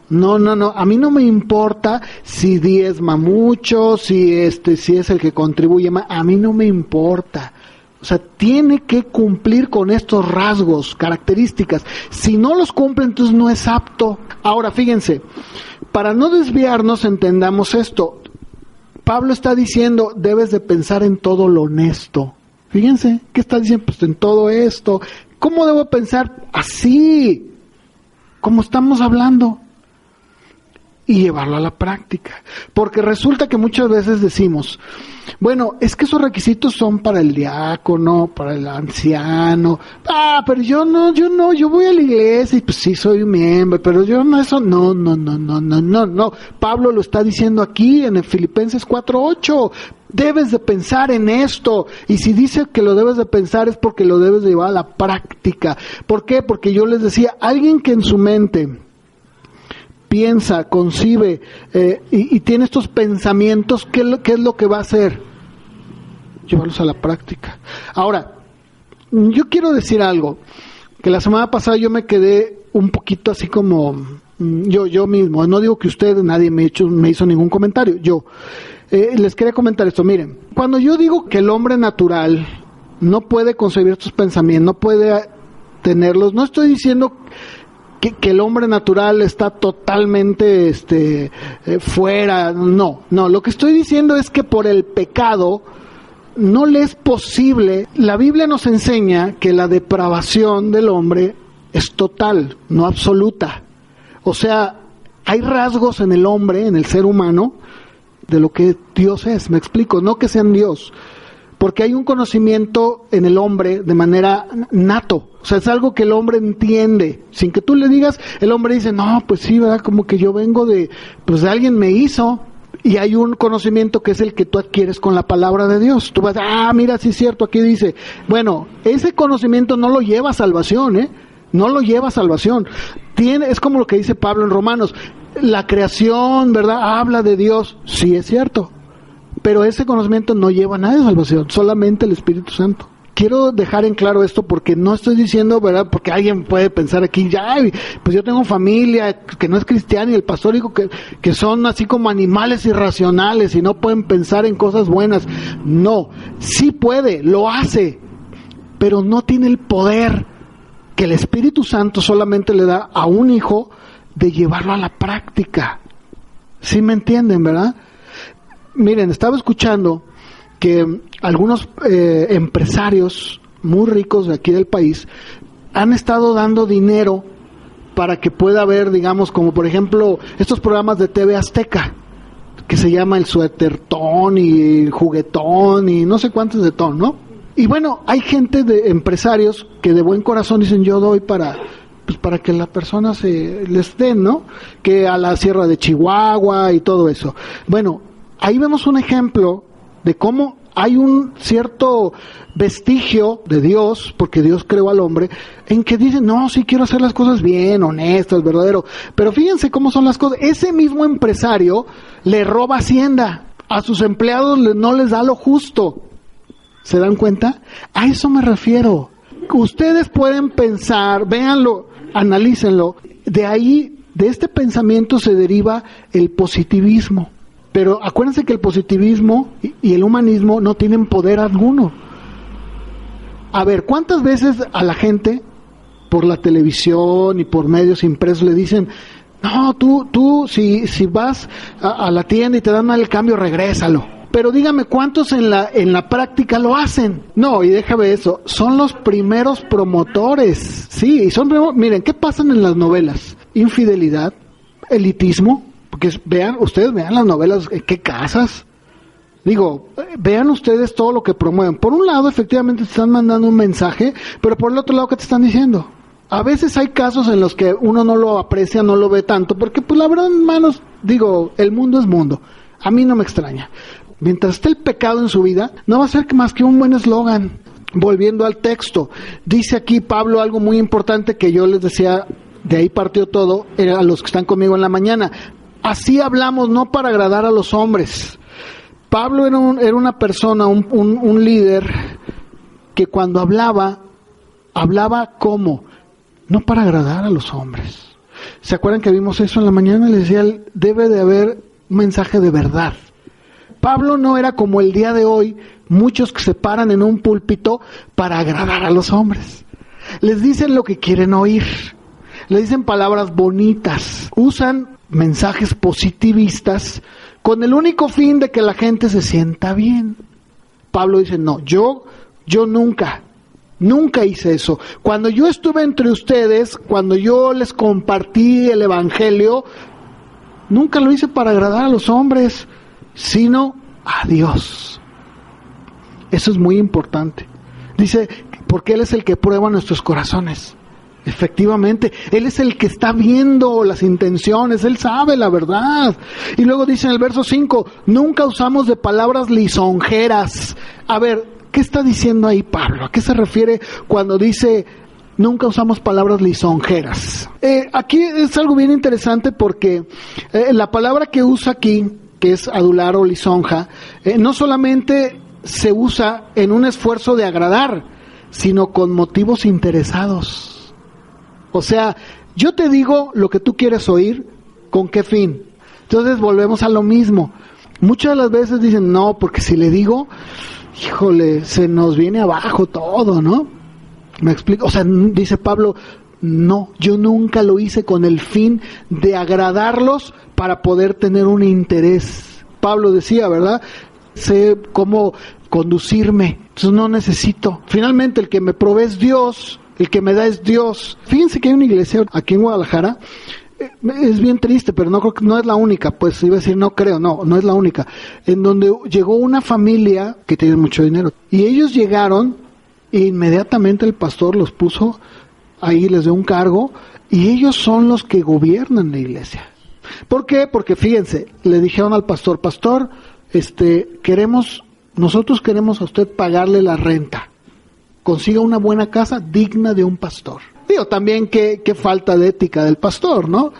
a mí no me importa si diezma mucho, si es el que contribuye más, a mí no me importa. O sea, tiene que cumplir con estos rasgos, características. Si no los cumple, entonces no es apto. Ahora, fíjense, para no desviarnos, entendamos esto. Pablo está diciendo, debes de pensar en todo lo honesto. Fíjense, ¿qué está diciendo? Pues en todo esto. ¿Cómo debo pensar? Así, como estamos hablando. Y llevarlo a la práctica. Porque resulta que muchas veces decimos, bueno, es que esos requisitos son para el diácono, para el anciano. Pero yo voy a la iglesia y pues sí soy un miembro, pero yo no, eso no. Pablo lo está diciendo aquí en el Filipenses 4:8. Debes de pensar en esto. Y si dice que lo debes de pensar es porque lo debes de llevar a la práctica. ¿Por qué? Porque yo les decía, alguien que en su mente piensa, concibe y tiene estos pensamientos, ¿qué es lo que va a hacer? Llevarlos a la práctica. Ahora, yo quiero decir algo, que la semana pasada yo me quedé un poquito así como yo mismo, no digo que ustedes, nadie me hizo ningún comentario, yo les quería comentar esto. Miren, cuando yo digo que el hombre natural no puede concebir estos pensamientos, no puede tenerlos, no estoy diciendo que el hombre natural está totalmente fuera, no, lo que estoy diciendo es que por el pecado no le es posible. La Biblia nos enseña que la depravación del hombre es total, no absoluta. O sea, hay rasgos en el hombre, en el ser humano, de lo que Dios es, me explico, no que sean Dios, porque hay un conocimiento en el hombre de manera nato. O sea, es algo que el hombre entiende. Sin que tú le digas, el hombre dice, no, pues sí, ¿verdad? Como que yo vengo de alguien me hizo. Y hay un conocimiento que es el que tú adquieres con la palabra de Dios. Tú vas, mira, sí es cierto, aquí dice. Bueno, ese conocimiento no lo lleva a salvación, no lo lleva a salvación. Es como lo que dice Pablo en Romanos. La creación, ¿verdad? Habla de Dios. Sí, es cierto. Pero ese conocimiento no lleva a nadie a salvación, solamente el Espíritu Santo. Quiero dejar en claro esto porque no estoy diciendo, ¿verdad? Porque alguien puede pensar aquí, pues yo tengo familia que no es cristiana y el pastor dijo que son así como animales irracionales y no pueden pensar en cosas buenas. No, sí puede, lo hace, pero no tiene el poder que el Espíritu Santo solamente le da a un hijo de llevarlo a la práctica. ¿Sí me entienden, verdad? Miren, estaba escuchando que algunos empresarios muy ricos de aquí del país han estado dando dinero para que pueda haber, digamos, como por ejemplo, estos programas de TV Azteca, que se llama el suétertón y el juguetón y no sé cuántos de ton, ¿no? Y bueno, hay gente de empresarios que de buen corazón dicen, yo doy para que la persona se les den, ¿no? Que a la Sierra de Chihuahua y todo eso. Bueno, ahí vemos un ejemplo de cómo hay un cierto vestigio de Dios, porque Dios creó al hombre, en que dicen, no, sí quiero hacer las cosas bien, honestas, verdadero. Pero fíjense cómo son las cosas. Ese mismo empresario le roba Hacienda. A sus empleados no les da lo justo. ¿Se dan cuenta? A eso me refiero. Ustedes pueden pensar, véanlo, analícenlo. De ahí, de este pensamiento se deriva el positivismo. Pero acuérdense que el positivismo y el humanismo no tienen poder alguno. A ver, ¿cuántas veces a la gente, por la televisión y por medios impresos, le dicen, no, tú si vas a la tienda y te dan mal el cambio, regrésalo? Pero dígame, ¿cuántos en la práctica lo hacen? No, y déjame eso, son los primeros promotores. Sí, miren, ¿qué pasan en las novelas? Infidelidad, elitismo. Porque ustedes vean las novelas, ¿qué casas? Digo, vean ustedes todo lo que promueven. Por un lado, efectivamente te están mandando un mensaje, pero por el otro lado, ¿qué te están diciendo? A veces hay casos en los que uno no lo aprecia, no lo ve tanto, porque pues la verdad, hermanos, digo, el mundo es mundo. A mí no me extraña. Mientras esté el pecado en su vida, no va a ser más que un buen eslogan. Volviendo al texto, dice aquí Pablo algo muy importante que yo les decía, de ahí partió todo, a los que están conmigo en la mañana. Así hablamos, no para agradar a los hombres. Pablo era una persona, un líder, que cuando hablaba como, no para agradar a los hombres. ¿Se acuerdan que vimos eso en la mañana? Les decía, debe de haber un mensaje de verdad. Pablo no era como el día de hoy, muchos que se paran en un púlpito para agradar a los hombres. Les dicen lo que quieren oír, les dicen palabras bonitas, usan mensajes positivistas con el único fin de que la gente se sienta bien. Pablo dice, no, yo nunca hice eso. Cuando yo estuve entre ustedes, cuando yo les compartí el evangelio, nunca lo hice para agradar a los hombres, sino a Dios. Eso es muy importante. Dice, porque Él es el que prueba nuestros corazones. Efectivamente, Él es el que está viendo las intenciones, Él sabe la verdad. Y luego dice en el verso 5, nunca usamos de palabras lisonjeras. A ver, ¿qué está diciendo ahí Pablo? ¿A qué se refiere cuando dice nunca usamos palabras lisonjeras? Aquí es algo bien interesante porque la palabra que usa aquí, que es adular o lisonja, no solamente se usa en un esfuerzo de agradar, sino con motivos interesados. O sea, yo te digo lo que tú quieres oír, ¿con qué fin? Entonces volvemos a lo mismo. Muchas de las veces dicen, no, porque si le digo, híjole, se nos viene abajo todo, ¿no? ¿Me explico? O sea, dice Pablo, no, yo nunca lo hice con el fin de agradarlos para poder tener un interés. Pablo decía, ¿verdad? Sé cómo conducirme, entonces no necesito. Finalmente el que me provee es Dios. El que me da es Dios. Fíjense que hay una iglesia aquí en Guadalajara, es bien triste, pero no creo que no es la única, pues iba a decir no es la única, en donde llegó una familia que tiene mucho dinero, y ellos llegaron e inmediatamente el pastor los puso ahí, les dio un cargo, y ellos son los que gobiernan la iglesia. ¿Por qué? Porque fíjense, le dijeron al pastor, nosotros queremos a usted pagarle la renta. Consiga una buena casa digna de un pastor. Digo, también qué falta de ética del pastor, ¿no?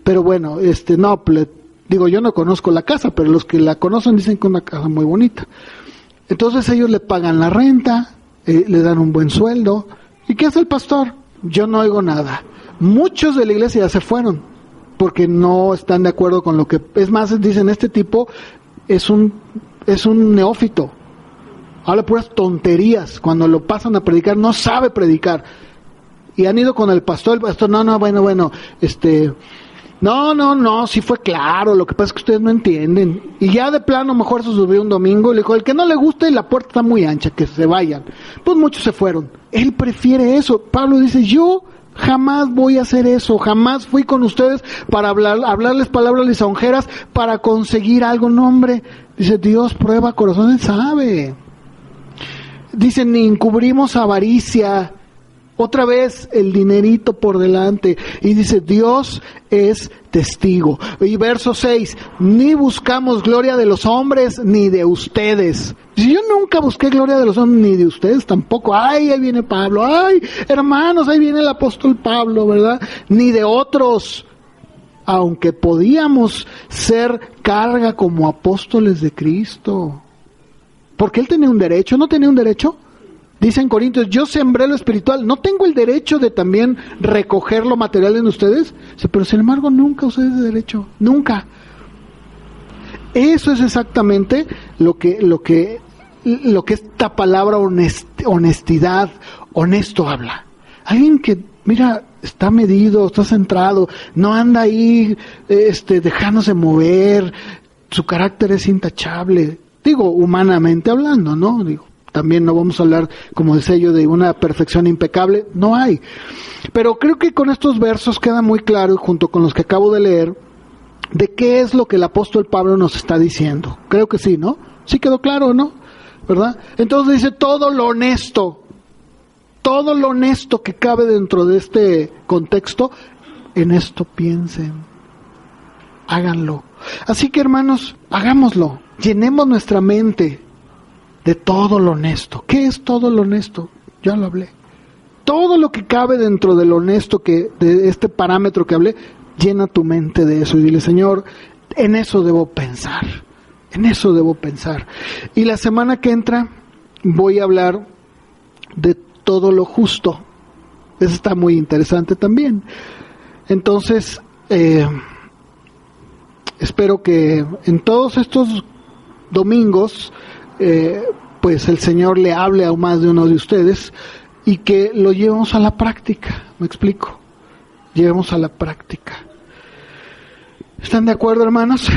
Pero bueno, yo no conozco la casa, pero los que la conocen dicen que es una casa muy bonita. Entonces ellos le pagan la renta, le dan un buen sueldo. ¿Y qué hace el pastor? Yo no oigo nada. Muchos de la iglesia ya se fueron, porque no están de acuerdo con lo que... Es más, dicen, este tipo es un neófito. Habla puras tonterías. Cuando lo pasan a predicar, no sabe predicar. Y han ido con el pastor, no, bueno, No, sí fue claro, lo que pasa es que ustedes no entienden. Y ya de plano mejor se subió un domingo y le dijo, el que no le guste, la puerta está muy ancha, que se vayan. Pues muchos se fueron. Él prefiere eso. Pablo dice, yo jamás voy a hacer eso, jamás fui con ustedes para hablarles palabras lisonjeras para conseguir algo. No, hombre, dice, Dios prueba corazones, sabe. Dice, ni encubrimos avaricia. Otra vez el dinerito por delante. Y dice, Dios es testigo. Y verso 6, ni buscamos gloria de los hombres ni de ustedes. Si yo nunca busqué gloria de los hombres ni de ustedes tampoco. Ay, ahí viene Pablo. Ay, hermanos, ahí viene el apóstol Pablo, ¿verdad? Ni de otros. Aunque podíamos ser carga como apóstoles de Cristo. Porque él tenía un derecho, ¿no tenía un derecho? Dice en Corintios, yo sembré lo espiritual, ¿no tengo el derecho de también recoger lo material en ustedes? Pero sin embargo nunca usé ese derecho, nunca. Eso es exactamente lo que esta palabra honestidad, honesto habla. Alguien que, mira, está medido, está centrado, no anda ahí dejándose mover, su carácter es intachable. Digo, humanamente hablando, ¿no? Digo, también no vamos a hablar, como decía yo, de una perfección impecable, no hay. Pero creo que con estos versos queda muy claro, junto con los que acabo de leer, de qué es lo que el apóstol Pablo nos está diciendo. Creo que sí, ¿no? Sí quedó claro, ¿no? ¿Verdad? Entonces dice todo lo honesto que cabe dentro de este contexto, en esto piensen, háganlo. Así que hermanos, hagámoslo, llenemos nuestra mente de todo lo honesto. ¿Qué es todo lo honesto? Ya lo hablé. Todo lo que cabe dentro de lo honesto, de este parámetro que hablé, llena tu mente de eso y dile, Señor, en eso debo pensar. En eso debo pensar. Y la semana que entra voy a hablar de todo lo justo. Eso está muy interesante también. Entonces, espero que en todos estos domingos pues el Señor le hable a más de uno de ustedes y que lo llevemos a la práctica. ¿Me explico? Llevemos a la práctica. ¿Están de acuerdo, hermanos?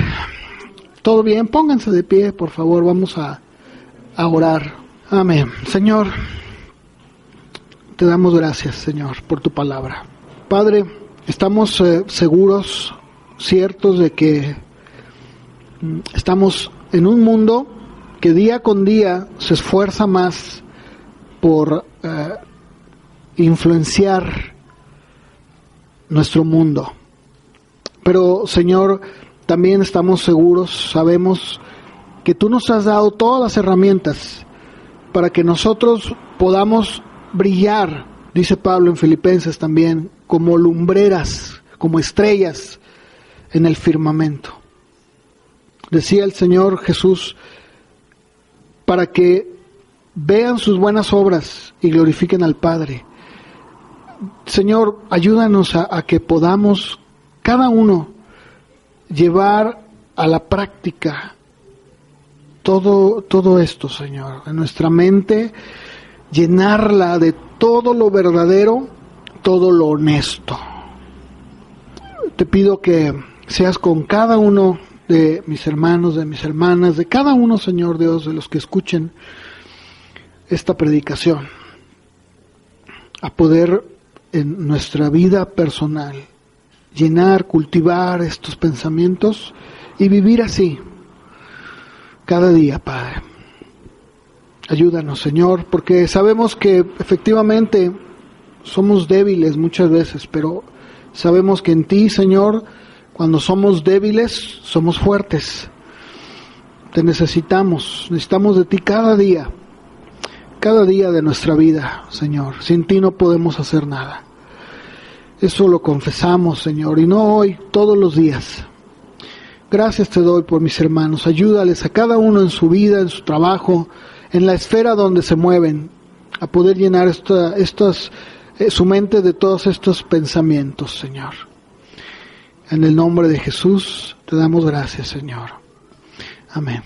¿Todo bien? Pónganse de pie, por favor, vamos a orar. Amén. Señor, te damos gracias, Señor, por tu palabra. Padre, estamos seguros, ciertos de que estamos en un mundo que día con día se esfuerza más por influenciar nuestro mundo. Pero, Señor, también estamos seguros, sabemos que tú nos has dado todas las herramientas para que nosotros podamos brillar, dice Pablo en Filipenses también, como lumbreras, como estrellas en el firmamento. Decía el Señor Jesús, para que vean sus buenas obras y glorifiquen al Padre. Señor, ayúdanos a que podamos cada uno llevar a la práctica todo esto, Señor, en nuestra mente, llenarla de todo lo verdadero, todo lo honesto. Te pido que seas con cada uno de mis hermanos, de mis hermanas, de cada uno, Señor Dios, de los que escuchen esta predicación, a poder en nuestra vida personal llenar, cultivar estos pensamientos y vivir así cada día, Padre. Ayúdanos, Señor, porque sabemos que efectivamente somos débiles muchas veces, pero sabemos que en ti, Señor, cuando somos débiles, somos fuertes. Te necesitamos de ti cada día de nuestra vida, Señor. Sin ti no podemos hacer nada. Eso lo confesamos, Señor, y no hoy, todos los días. Gracias te doy por mis hermanos. Ayúdales a cada uno en su vida, en su trabajo, en la esfera donde se mueven, a poder llenar su mente de todos estos pensamientos, Señor. En el nombre de Jesús te damos gracias, Señor. Amén.